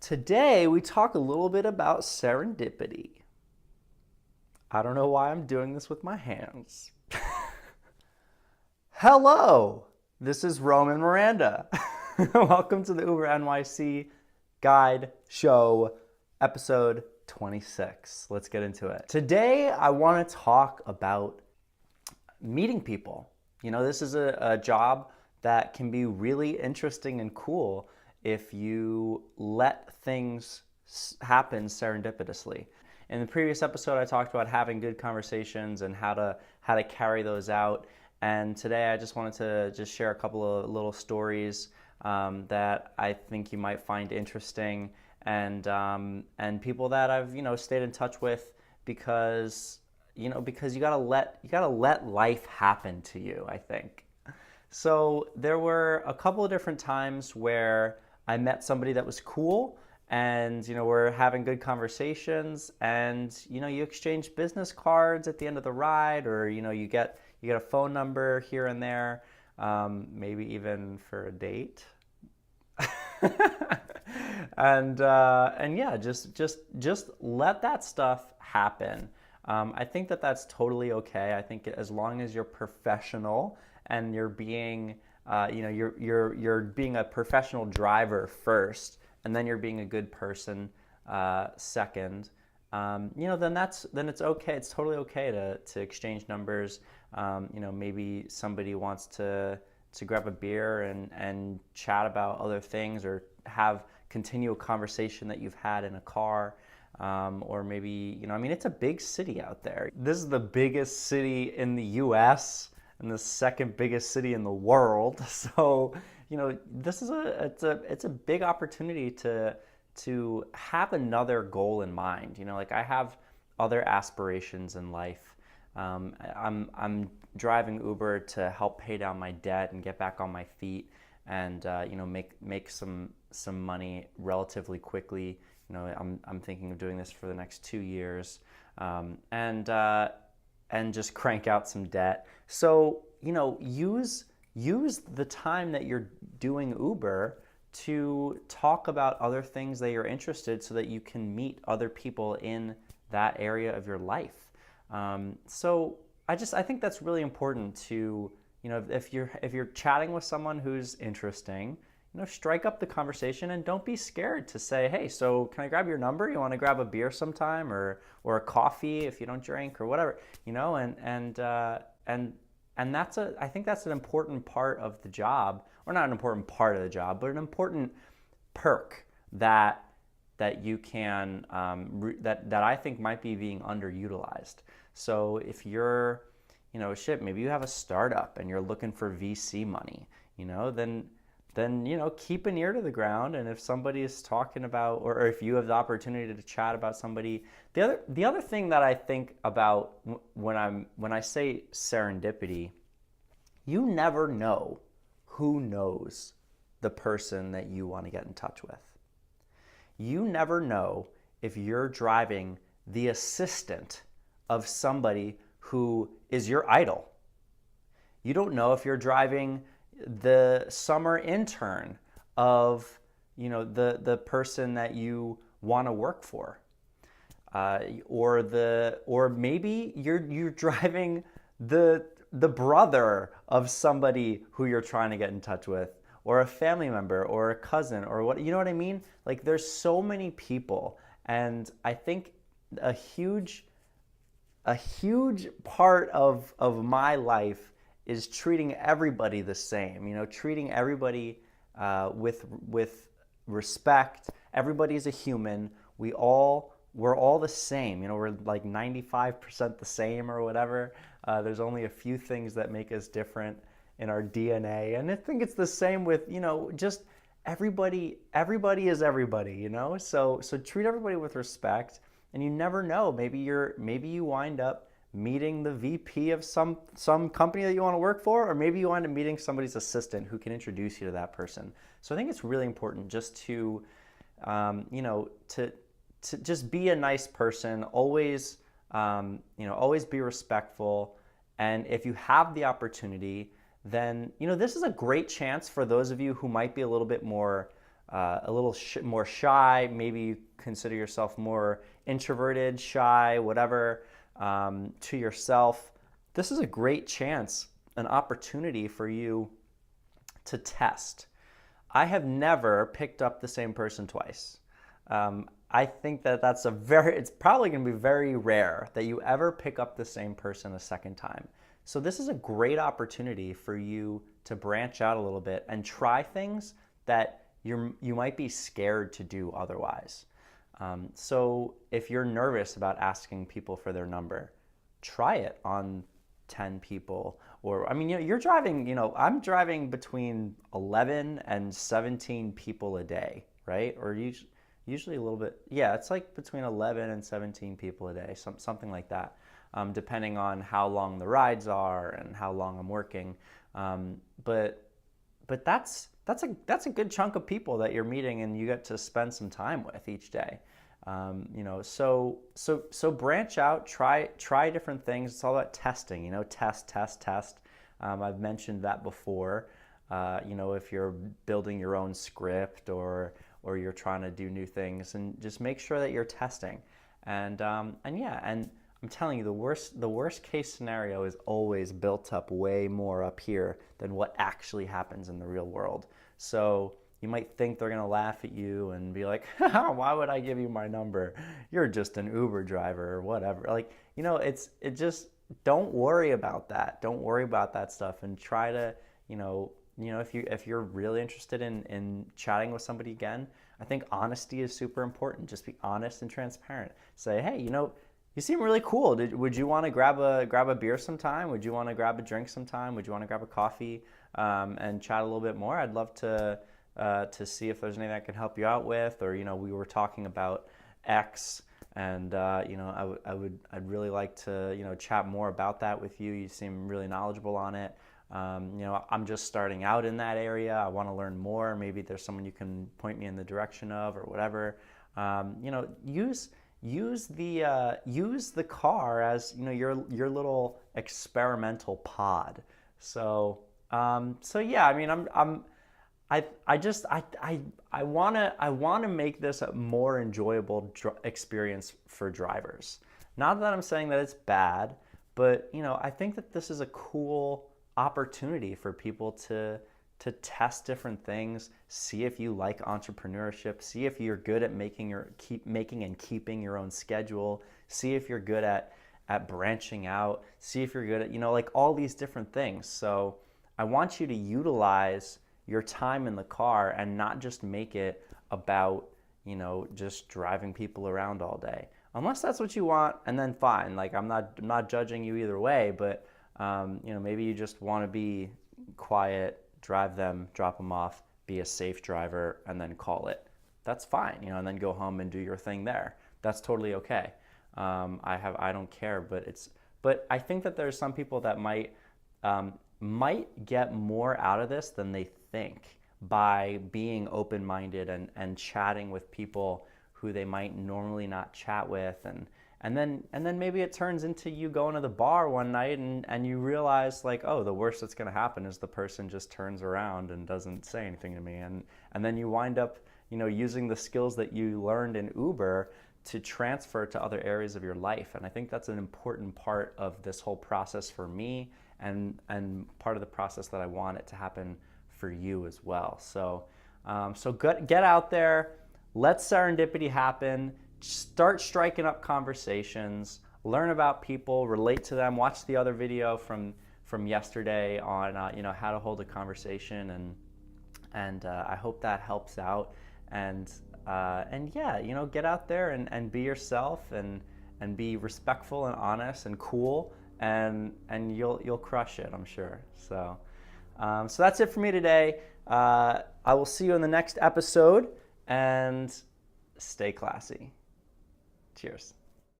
Today, we talk a little bit about serendipity. I don't know why I'm doing this with my hands. Hello, this is Roman Miranda. Welcome to the Uber NYC Guide Show, episode 26. Let's get into it. Today, I want to talk about meeting people. You know, this is a job that can be really interesting and cool if you let things happen serendipitously. In the previous episode, I talked about having good conversations and how to carry those out. And today, I just wanted to just share a couple of little stories that I think you might find interesting, and people that I've stayed in touch with because you gotta let life happen to you, I think. So there were a couple of different times where I met somebody that was cool, and we're having good conversations, and you exchange business cards at the end of the ride, or you get a phone number here and there, maybe even for a date. and yeah, just let that stuff happen. I think that that's totally okay. I think as long as you're professional and you're being you're being a professional driver first, and then you're being a good person second. Then it's okay. It's totally okay to exchange numbers. Maybe somebody wants to grab a beer and chat about other things, or continue a conversation that you've had in a car. Or maybe, it's a big city out there. This is the biggest city in the US and the second biggest city in the world. So, this is it's a big opportunity to have another goal in mind. I have other aspirations in life. I'm driving Uber to help pay down my debt and get back on my feet, and make some money relatively quickly. I'm thinking of doing this for the next 2 years, and just crank out some debt. So use the time that you're doing Uber to talk about other things that you're interested, so that you can meet other people in that area of your life. So I think that's really important to, if you're chatting with someone who's interesting, strike up the conversation, and don't be scared to say, hey, so can I grab your number? You want to grab a beer sometime, or a coffee if you don't drink, or whatever, and I think that's an important part of the job, or not an important part of the job, but an important perk that you can that I think might be being underutilized. So if you're maybe you have a startup and you're looking for VC money, then keep an ear to the ground, and if somebody is talking about, or if you have the opportunity to chat about somebody, the other thing that I think about when I say serendipity, you never know who knows the person that you want to get in touch with. You never know if you're driving the assistant of somebody who is your idol. You don't know if you're driving the summer intern of the person that you want to work for, or maybe you're driving the brother of somebody who you're trying to get in touch with, or a family member, or a cousin, or what, you know what I mean? Like, there's so many people, and I think a huge part of my life is treating everybody the same, treating everybody with respect. Everybody's a human. We're all the same. We're like 95% the same, or whatever. There's only a few things that make us different in our DNA, and I think it's the same with just everybody. Everybody is everybody. So treat everybody with respect, and you never know. Maybe you wind up meeting the VP of some company that you want to work for, or maybe you wind up meeting somebody's assistant who can introduce you to that person. So I think it's really important just to just be a nice person. Always always be respectful, and if you have the opportunity, then this is a great chance for those of you who might be a little bit more a little more shy. Maybe you consider yourself more introverted, shy, whatever, to yourself. This is a great chance, an opportunity for you to test. I have never picked up the same person twice. I think that it's probably going to be very rare that you ever pick up the same person a second time. So this is a great opportunity for you to branch out a little bit and try things that you might be scared to do otherwise. So if you're nervous about asking people for their number, try it on 10 people. Or, I mean, you're driving, I'm driving between 11 and 17 people a day, right? Or usually a little bit, yeah, it's like between 11 and 17 people a day, something like that, depending on how long the rides are and how long I'm working. But that's a good chunk of people that you're meeting and you get to spend some time with each day. So branch out, try different things. It's all about testing, test. I've mentioned that before. If you're building your own script or you're trying to do new things, and just make sure that you're testing. And I'm telling you, the worst case scenario is always built up way more up here than what actually happens in the real world. So you might think they're gonna laugh at you and be like, why would I give you my number? You're just an Uber driver or whatever. Just don't worry about that. Don't worry about that stuff, and try to, if you're really interested in chatting with somebody again, I think honesty is super important. Just be honest and transparent. Say, hey, you seem really cool. Would you want to grab a beer sometime? Would you want to grab a drink sometime? Would you want to grab a coffee and chat a little bit more? I'd love to see if there's anything I can help you out with. Or we were talking about X, and I'd really like to chat more about that with you. You seem really knowledgeable on it. I'm just starting out in that area. I want to learn more. Maybe there's someone you can point me in the direction of, or whatever. Use the car as your little experimental pod. So yeah, I mean, I want to make this a more enjoyable experience for drivers. Not that I'm saying that it's bad, but I think that this is a cool opportunity for people to test different things, see if you like entrepreneurship, see if you're good at making and keeping your own schedule, see if you're good at branching out, see if you're good at all these different things. So I want you to utilize your time in the car and not just make it about just driving people around all day. Unless that's what you want, and then fine. I'm not judging you either way, but maybe you just want to be quiet, drive them, drop them off, be a safe driver, and then call it. That's fine, and then go home and do your thing there. That's totally okay. I don't care, but I think that there's some people that might get more out of this than they think by being open-minded and chatting with people who they might normally not chat with, and then maybe it turns into you going to the bar one night and you realize the worst that's going to happen is the person just turns around and doesn't say anything to me, and then you wind up using the skills that you learned in Uber to transfer to other areas of your life. And I think that's an important part of this whole process for me, and part of the process that I want it to happen for you as well. So get out there, let serendipity happen. Start striking up conversations, learn about people, relate to them. Watch the other video from yesterday on how to hold a conversation, and I hope that helps out. And yeah, get out there and be yourself and be respectful and honest and cool, and you'll crush it, I'm sure. So that's it for me today. I will see you in the next episode, and stay classy. Cheers.